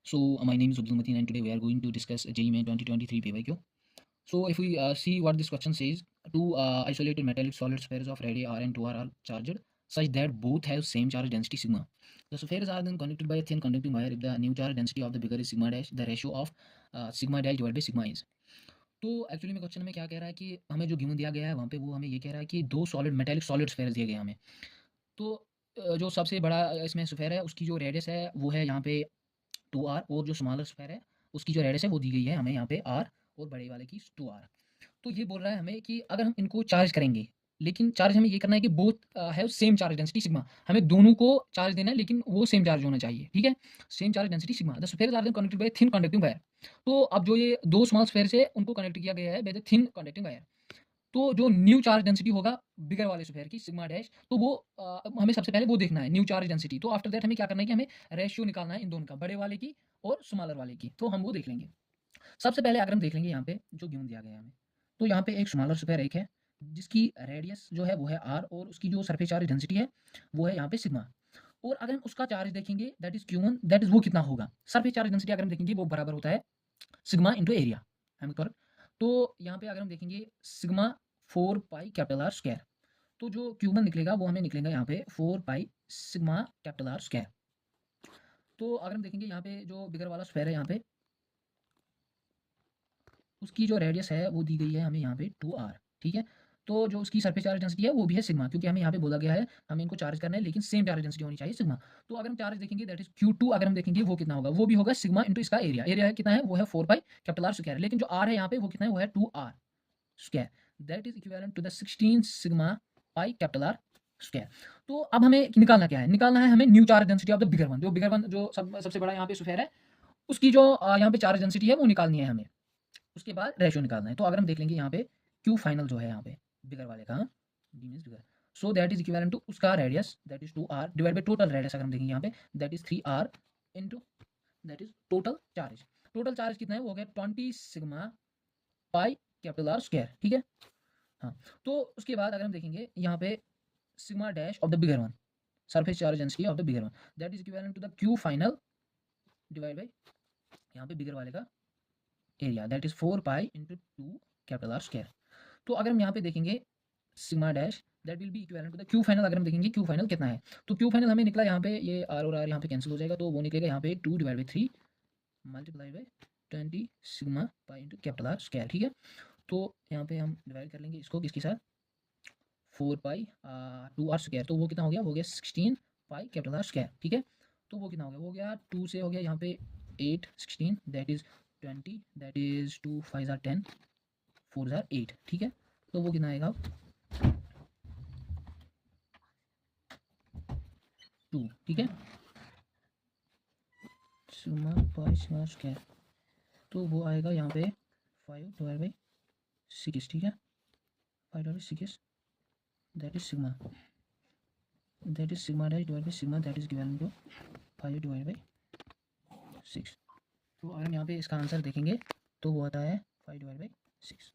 So my name is Abdul Mateen and today we are going to discuss JEE Main 2023 PYQ. So if we see what this question says, two isolated metallic solid spheres of radii r and 2r are charged such that both have same charge density sigma. The spheres are then connected by a thin conducting wire. If the new charge density of the bigger is sigma dash, the ratio of sigma dash divided by sigma is. तो actually में question में क्या कह रहा है कि हमें जो गिवन दिया गया है वहाँ पे वो हमें ये कह रहा है कि दो सॉलिड मेटालिक सॉलिड स्फेयर दिए गए हमें। तो जो सबसे बड़ा इसमें स्फेयर है उसकी जो रेडियस है वो है यहाँ पे 2r और जो स्मॉलर स्फेयर है उसकी जो रेडियस है वो दी गई है हमें यहाँ पे r और बड़े वाले की 2r। तो ये बोल रहा है हमें कि अगर हम इनको चार्ज करेंगे, लेकिन चार्ज हमें ये करना है कि both have same charge density sigma, हमें दोनों को चार्ज देना है लेकिन वो सेम चार्ज होना चाहिए, ठीक है, same charge density sigma. The spheres are then connected by thin conducting wire. तो अब जो ये दो स्मॉल स्फेयर से उनको कनेक्ट किया गया है by the thin conducting wire. तो जो न्यू चार्ज डेंसिटी होगा बिगर वाले स्फेयर की सिग्मा डैश, तो वो हमें सबसे पहले वो देखना है न्यू चार्ज डेंसिटी। तो आफ्टर दैट हमें क्या करना है कि हमें रेशियो निकालना है इन दोनों का, बड़े वाले की और स्मॉलर वाले की। तो हम वो देख लेंगे। सबसे पहले अगर हम देख लेंगे यहाँ पे जो गिवन दिया गया है हमें, तो यहाँ पे एक स्मॉलर स्फेयर एक है जिसकी रेडियस जो है वो है r और उसकी जो सरफेस चार्ज डेंसिटी है वो है यहाँ पे सिग्मा। और अगर हम उसका चार्ज देखेंगे that is q1, that is वो कितना होगा, सरफेस चार्ज डेंसिटी अगर हम देखेंगे वो बराबर होता है सिग्मा इंटू एरिया। हम करेक्ट। तो यहाँ पे अगर हम देखेंगे सिग्मा 4 पाई कैपिटल आर स्क्वायर, तो जो Q1 निकलेगा वो हमें निकलेगा यहाँ पे 4 pi sigma capital R square. तो अगर हम देखेंगे यहाँ पे जो बिगर वाला स्क्वायर है यहाँ पे उसकी जो रेडियस है वो दी गई है हमें यहाँ पे 2r, ठीक है। तो जो उसकी सरफेस चार्ज डेंसिटी है वो भी है सिग्मा, क्योंकि हमें यहाँ पे बोला गया है हमें इनको चार्ज करना है लेकिन सेम चार्ज डेंसिटी होनी चाहिए सिग्मा। तो अगर हम चार्ज देखेंगे दैट इज Q2, अगर हम देखेंगे वो कितना होगा, वो भी होगा सिग्मा इंटू इसका एरिया। एरिया कितना है वो है 4 पाई कैपिटल आर स्क्वायर, लेकिन जो r है यहाँ पे वो कितना है वो है 2r square, that is equivalent to the 16 sigma pi capital R square. तो अब हमें निकालना क्या है, निकालना है हमें new charge density of the bigger one. जो बिगर वन जो सबसे बड़ा यहाँ पे स्फेयर है उसकी जो यहाँ पे चार्ज डेंसिटी है वो निकालनी है हमें। उसके बाद रेशियो निकालना है। तो अगर हम देख लेंगे यहाँ पे क्यू फाइनल जो है यहाँ पे बिगर वाले का, D means bigger, so that is equivalent to उसका radius that is 2r divide by total radius. अगर हम देखेंगे यहाँ पे that is 3r into that is total charge. Total charge कितना है वो हो गया 20 sigma pi capital R square, ठीक है। हाँ, तो उसके बाद अगर हम देखेंगे यहाँ पे sigma dash of the bigger one, surface charge density of the bigger one, that is equivalent to the Q final divide by यहाँ पे बिगर वाले का area that is 4 pi into 2 capital R square. तो अगर हम यहाँ पे देखेंगे sigma dash that will be equivalent to the Q final. अगर हम देखेंगे क्यू फाइनल कितना है, तो क्यू फाइनल हमें निकला यहाँ पे ये आर और आर यहाँ पे कैंसिल हो जाएगा, तो वो निकलेगा यहाँ पे 2 divide by 3 multiply by 20 sigma pi into capital R square, ठीक है। तो यहाँ पे हम डिवाइड कर लेंगे इसको किसके साथ, 4 पाई 2r स्क्वायर, तो वो कितना हो गया, वो हो गया 16 पाई कैपिटल आर स्क्वायर, ठीक है। तो वो कितना हो गया, वो हो गया 2 से हो गया यहाँ पे 8 16 that is 20 that is 2 5 R 10 4 R 8, ठीक है। तो वो कितना आएगा 2, ठीक है, सिग्मा पाई सिग्मा स्क्वायर। तो वो आएगा यहाँ पे 5 डिवाइड बाई 6, ठीक है, 5 divide 6 that is sigma dash divide by sigma that is equivalent to 5 divide by 6। तो अगर हम यहाँ पे इसका आंसर देखेंगे तो वो आता है 5 डिवाइड बाई 6।